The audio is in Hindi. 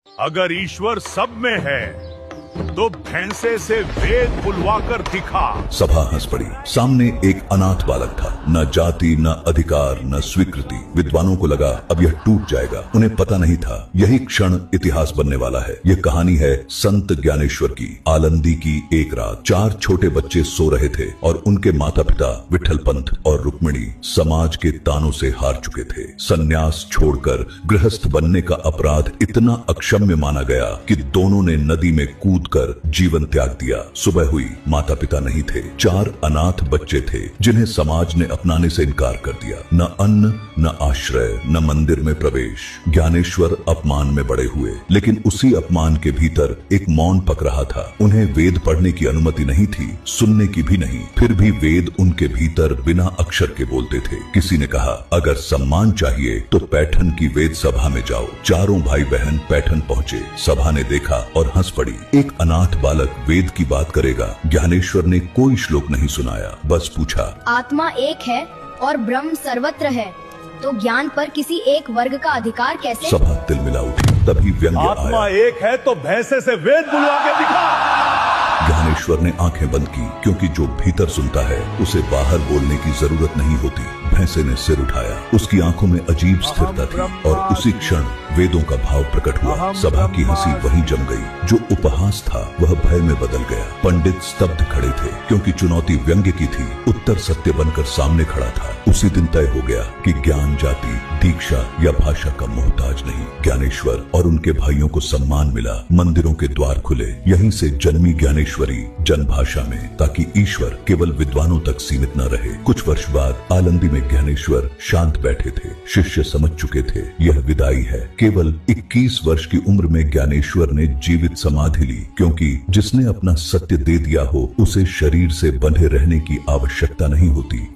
अगर ईश्वर सब में है तो भैंसे से वेद बुलवा कर दिखा। सभा हंस पड़ी। सामने एक अनाथ बालक था, न जाति न अधिकार न स्वीकृति। विद्वानों को लगा अब यह टूट जाएगा। उन्हें पता नहीं था यही क्षण इतिहास बनने वाला है। यह कहानी है संत ज्ञानेश्वर की। आलंदी की एक रात 4 छोटे बच्चे सो रहे थे और उनके माता पिता विठल पंत और रुक्मिणी समाज के तानों से हार चुके थे। सन्यास छोड़कर गृहस्थ बनने का अपराध इतना अक्षम्य माना गया कि दोनों ने नदी में कूद कर जीवन त्याग दिया। सुबह हुई, माता पिता नहीं थे। 4 अनाथ बच्चे थे जिन्हें समाज ने अपनाने से इनकार कर दिया। न अन्न न आश्रय न मंदिर में प्रवेश। ज्ञानेश्वर अपमान में बड़े हुए, लेकिन उसी अपमान के भीतर एक मौन पक रहा था। उन्हें वेद पढ़ने की अनुमति नहीं थी, सुनने की भी नहीं। फिर भी वेद उनके भीतर बिना अक्षर के बोलते थे। किसी ने कहा, अगर सम्मान चाहिए तो पैठन की वेद सभा में जाओ। चारों भाई बहन पैठन पहुंचे। सभा ने देखा और हंस पड़ी। एक अनाथ बालक वेद की बात करेगा। ज्ञानेश्वर ने कोई श्लोक नहीं सुनाया, बस पूछा, आत्मा एक है और ब्रह्म सर्वत्र है, तो ज्ञान पर किसी एक वर्ग का अधिकार कैसे? सभा तिलमिला उठी। तभी व्यंग्य आत्मा आया। एक है तो भैंसे से वेद बुलवा के दिखा। ज्ञानेश्वर ने आंखें बंद की, क्योंकि जो भीतर सुनता है उसे बाहर बोलने की जरूरत नहीं होती। भैंसे ने सिर उठाया। उसकी आंखों में अजीब स्थिरता थी और उसी क्षण वेदों का भाव प्रकट हुआ। सभा की हंसी वहीं जम गई। जो उपहास था वह भय में बदल गया। पंडित स्तब्ध खड़े थे, क्योंकि चुनौती व्यंग्य की थी, उत्तर सत्य बनकर सामने खड़ा था। उसी दिन तय हो गया कि ज्ञान जाति, दीक्षा या भाषा का मोहताज नहीं। ज्ञानेश्वर और उनके भाइयों को सम्मान मिला। मंदिरों के द्वार खुले। यहीं से जन्मी ज्ञानेश्वरी जनभाषा में, ताकि ईश्वर केवल विद्वानों तक सीमित न रहे। कुछ वर्ष बाद आलंदी में ज्ञानेश्वर शांत बैठे थे। शिष्य समझ चुके थे यह विदाई है। केवल 21 वर्ष की उम्र में ज्ञानेश्वर ने जीवित समाधि ली, क्योंकि जिसने अपना सत्य दे दिया हो उसे शरीर से बंधे रहने की आवश्यकता नहीं होती।